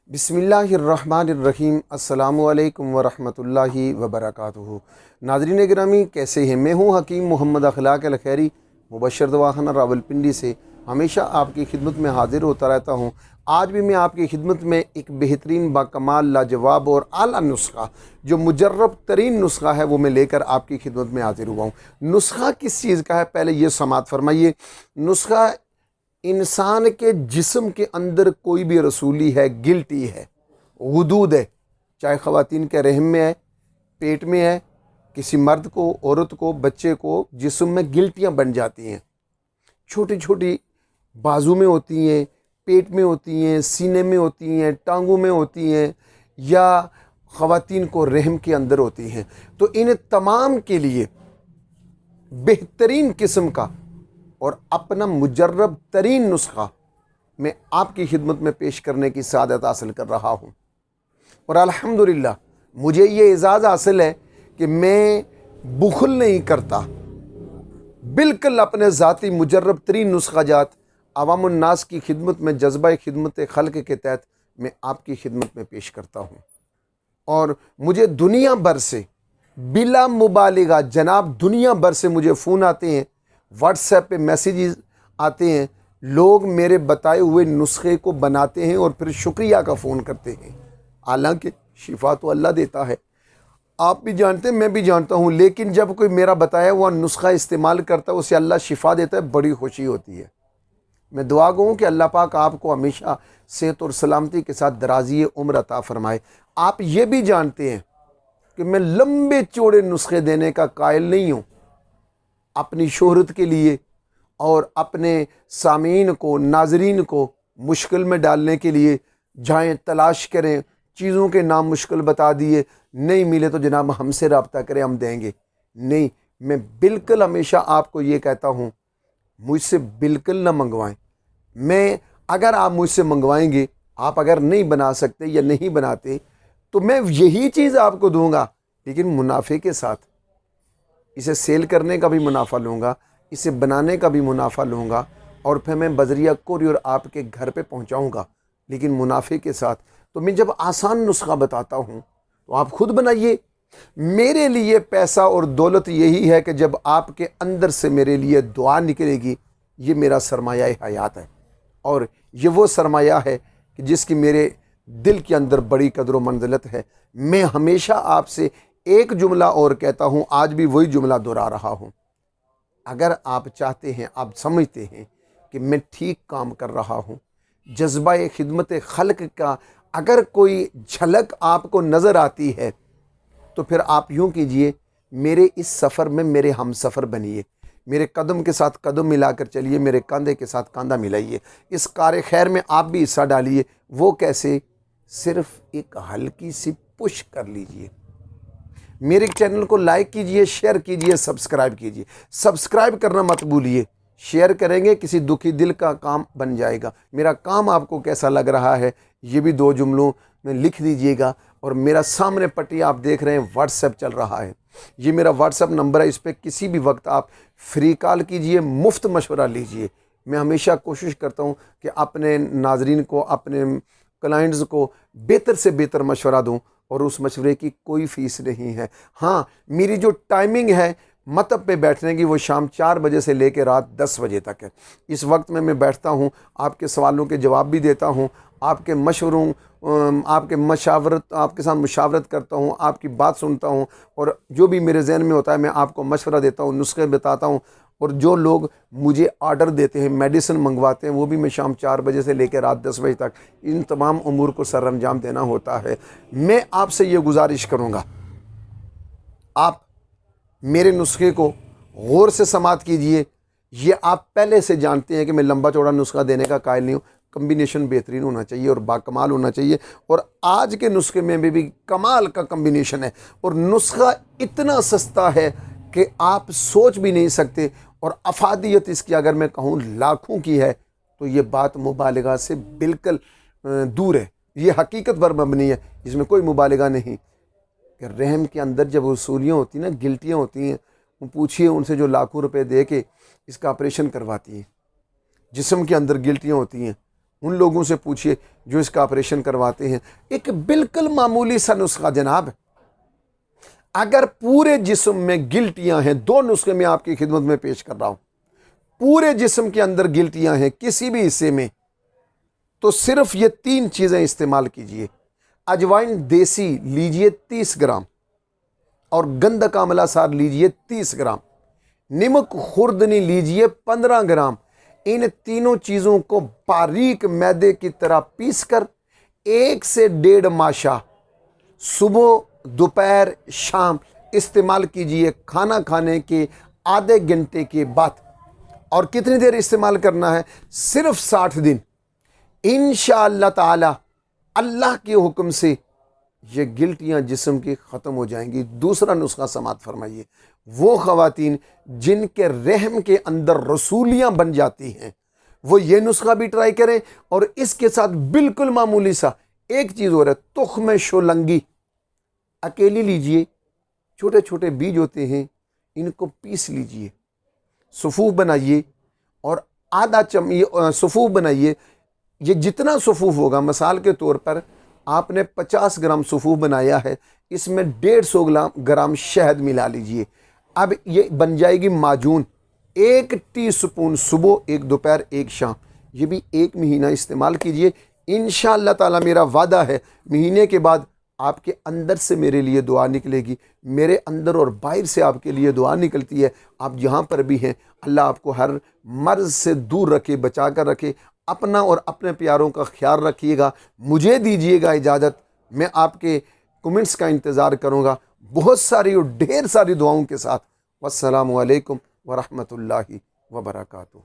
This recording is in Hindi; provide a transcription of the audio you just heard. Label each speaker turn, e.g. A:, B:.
A: बिस्मिल्लाहिर्रहमानिर्रहीम। अस्सलामुअलैकुम वरहमतुल्लाहि वबरकातुहू। नाज़रीन गिरामी, कैसे हैं? मैं हूँ हकीम मोहम्मद अखलाक अल खैरी, मुबशर दवाखाना रावलपिंडी से हमेशा आपकी खिदमत में हाजिर होता रहता हूँ। आज भी मैं आपकी खिदमत में एक बेहतरीन, बाकमाल, लाजवाब और आला नुस्खा, जो मुजर्रब तरीन नुस्खा है, वो मैं लेकर आपकी खिदमत में हाजिर हुआ हूँ। नुस्खा किस चीज़ का है, पहले ये समात फरमाइए। नुस्खा इंसान के जिस्म के अंदर कोई भी रसूली है, गिल्टी है, गुदूद है, चाहे ख़वातीन के रहम में है, पेट में है, किसी मर्द को, औरत को, बच्चे को जिस्म में गिल्टियाँ बन जाती हैं। छोटी छोटी बाजू में होती हैं, पेट में होती हैं, सीने में होती हैं, टांगों में होती हैं, या ख़वातीन को रहम के अंदर होती हैं। तो इन तमाम के लिए बेहतरीन किस्म का और अपना मुजर्रब तरीन नुस्खा मैं आपकी खिदमत में पेश करने की सादत हासिल कर रहा हूँ। और अल्हम्दुलिल्लाह मुझे ये एजाज़ हासिल है कि मैं बुखल नहीं करता, बिल्कुल अपने ज़ाती मुजर्रब तरीन नुस्खा जात अवामुन्नास की खिदमत में जज्बा खिदमत खल्क के तहत मैं आपकी खिदमत में पेश करता हूँ। और मुझे दुनिया भर से बिला मुबालिगा जनाब, दुनिया भर से मुझे फ़ोन आते हैं, व्हाट्सएप पे मैसेजेस आते हैं, लोग मेरे बताए हुए नुस्खे को बनाते हैं और फिर शुक्रिया का फ़ोन करते हैं। हालांकि शिफा तो अल्लाह देता है, आप भी जानते हैं, मैं भी जानता हूँ, लेकिन जब कोई मेरा बताया हुआ नुस्खा इस्तेमाल करता है, उसे अल्लाह शिफा देता है, बड़ी खुशी होती है। मैं दुआ गो हूँ कि अल्लाह पाक आपको हमेशा सेहत और सलामती के साथ दराज़ी उम्र अता फ़रमाए। आप ये भी जानते हैं कि मैं लंबे चौड़े नुस्खे देने का कायल नहीं हूँ। अपनी शोहरत के लिए और अपने सामीन को, नाजरीन को मुश्किल में डालने के लिए जाएं, तलाश करें, चीज़ों के नाम मुश्किल बता दिए, नहीं मिले तो जनाब हमसे रब्ता करें, हम देंगे। नहीं, मैं बिल्कुल हमेशा आपको ये कहता हूँ, मुझसे बिल्कुल ना मंगवाएं। मैं अगर आप मुझसे मंगवाएंगे, आप अगर नहीं बना सकते या नहीं बनाते, तो मैं यही चीज़ आपको दूंगा, लेकिन मुनाफे के साथ। इसे सेल करने का भी मुनाफा लूँगा, इसे बनाने का भी मुनाफा लूँगा, और फिर मैं बजरिया कोरियर आपके घर पे पहुँचाऊँगा, लेकिन मुनाफे के साथ। तो मैं जब आसान नुस्खा बताता हूँ तो आप खुद बनाइए। मेरे लिए पैसा और दौलत यही है कि जब आपके अंदर से मेरे लिए दुआ निकलेगी, ये मेरा सरमाया हयात है। और ये वो सरमाया है कि जिसकी मेरे दिल के अंदर बड़ी कदर व मंजिलत है। मैं हमेशा आपसे एक जुमला और कहता हूँ, आज भी वही जुमला दोहरा रहा हूँ। अगर आप चाहते हैं, आप समझते हैं कि मैं ठीक काम कर रहा हूँ, जज्बा खिदमत खल्क का अगर कोई झलक आपको नज़र आती है, तो फिर आप यूँ कीजिए, मेरे इस सफ़र में मेरे हम सफ़र बनिए, मेरे कदम के साथ कदम मिलाकर चलिए, मेरे कंधे के साथ कंधा मिलाइए, इस कार खैर में आप भी हिस्सा डालिए। वो कैसे? सिर्फ एक हल्की सी पुश कर लीजिए। मेरे चैनल को लाइक कीजिए, शेयर कीजिए, सब्सक्राइब कीजिए। सब्सक्राइब करना मत भूलिए, शेयर करेंगे किसी दुखी दिल का काम बन जाएगा। मेरा काम आपको कैसा लग रहा है, ये भी 2 जुमलों में लिख दीजिएगा। और मेरा सामने पट्टी आप देख रहे हैं, व्हाट्सएप चल रहा है, ये मेरा व्हाट्सएप नंबर है। इस पर किसी भी वक्त आप फ्री कॉल कीजिए, मुफ्त मशवरा लीजिए। मैं हमेशा कोशिश करता हूँ कि अपने नाजरीन को, अपने क्लाइंट्स को बेहतर से बेहतर मशवरा दूँ, और उस मशवरे की कोई फ़ीस नहीं है। हाँ, मेरी जो टाइमिंग है मतब पे बैठने की, वो शाम 4 बजे से लेकर रात 10 बजे तक है। इस वक्त में मैं बैठता हूँ, आपके सवालों के जवाब भी देता हूँ, आपके मशवरों आपके साथ मुशावरत करता हूँ, आपकी बात सुनता हूँ, और जो भी मेरे जहन में होता है मैं आपको मशवरा देता हूँ, नुस्खे बताता हूँ। और जो लोग मुझे ऑर्डर देते हैं, मेडिसिन मंगवाते हैं, वो भी मैं शाम 4 बजे से लेकर रात 10 बजे तक इन तमाम उमूर को सरअंजाम देना होता है। मैं आपसे ये गुजारिश करूँगा, आप मेरे नुस्खे को गौर से समात कीजिए। ये आप पहले से जानते हैं कि मैं लंबा चौड़ा नुस्खा देने का कायल नहीं हूँ। कम्बिनेशन बेहतरीन होना चाहिए और बाकमाल होना चाहिए, और आज के नुस्खे में भी कमाल का कम्बिनेशन है। और नुस्खा इतना सस्ता है कि आप सोच भी नहीं सकते, और अफादियत इसकी अगर मैं कहूँ लाखों की है, तो ये बात मुबालिगा से बिल्कुल दूर है। ये हकीकत पर मबनी है, इसमें कोई मुबालिगा नहीं। कि रहम के अंदर जब वसूलियाँ होती हैं ना, गिल्टियाँ होती हैं, वो पूछिए उनसे जो लाखों रुपए दे के इसका ऑपरेशन करवाती हैं। जिस्म के अंदर गिल्टियाँ होती हैं, उन लोगों से पूछिए जो इसका ऑपरेशन करवाते हैं। एक बिल्कुल मामूली सा नुस्खा जनाब, अगर पूरे जिस्म में गिल्टियां हैं, 2 नुस्खे मैं आपकी खिदमत में पेश कर रहा हूं, पूरे जिस्म के अंदर गिल्टियां हैं किसी भी हिस्से में, तो सिर्फ ये 3 चीज़ें इस्तेमाल कीजिए। अजवाइन देसी लीजिए 30 ग्राम, और गंधक आंवला सार लीजिए 30 ग्राम, नमक खुर्दनी लीजिए 15 ग्राम। इन तीनों चीज़ों को बारीक मैदे की तरह पीसकर 1 से 1.5 माशा सुबह दोपहर शाम इस्तेमाल कीजिए, खाना खाने के आधे घंटे के बाद। और कितनी देर इस्तेमाल करना है? सिर्फ 60 दिन। इंशाअल्लाह ताला अल्लाह के हुक्म से ये गिल्टियाँ जिस्म की ख़त्म हो जाएंगी। दूसरा नुस्खा समात फरमाइए, वो ख़वातीन जिनके रहम के अंदर रसूलियाँ बन जाती हैं, वो ये नुस्खा भी ट्राई करें। और इसके साथ बिल्कुल मामूली सा एक चीज़ हो रहा है, तुख्म शोलंगी अकेली लीजिए, छोटे छोटे बीज होते हैं, इनको पीस लीजिए, सफ़ूफ बनाइए और आधा सफ़ूफ बनाइए। ये जितना सफ़ूफ होगा, मिसाल के तौर पर आपने 50 ग्राम सफ़ूफ बनाया है, इसमें 150 ग्राम शहद मिला लीजिए। अब ये बन जाएगी माजून। 1 टीस्पून सुबह, 1 दोपहर, 1 शाम, ये भी 1 महीना इस्तेमाल कीजिए। इंशाअल्लाह ताला मेरा वादा है, महीने के बाद आपके अंदर से मेरे लिए दुआ निकलेगी, मेरे अंदर और बाहर से आपके लिए दुआ निकलती है। आप जहाँ पर भी हैं, अल्लाह आपको हर मर्ज से दूर रखे, बचा कर रखे। अपना और अपने प्यारों का ख्याल रखिएगा। मुझे दीजिएगा इजाज़त, मैं आपके कमेंट्स का इंतज़ार करूँगा, बहुत सारी और ढेर सारी दुआओं के साथ। वस्सलामु अलैकुम वरहमतुल्लाहि वबरकातुहू।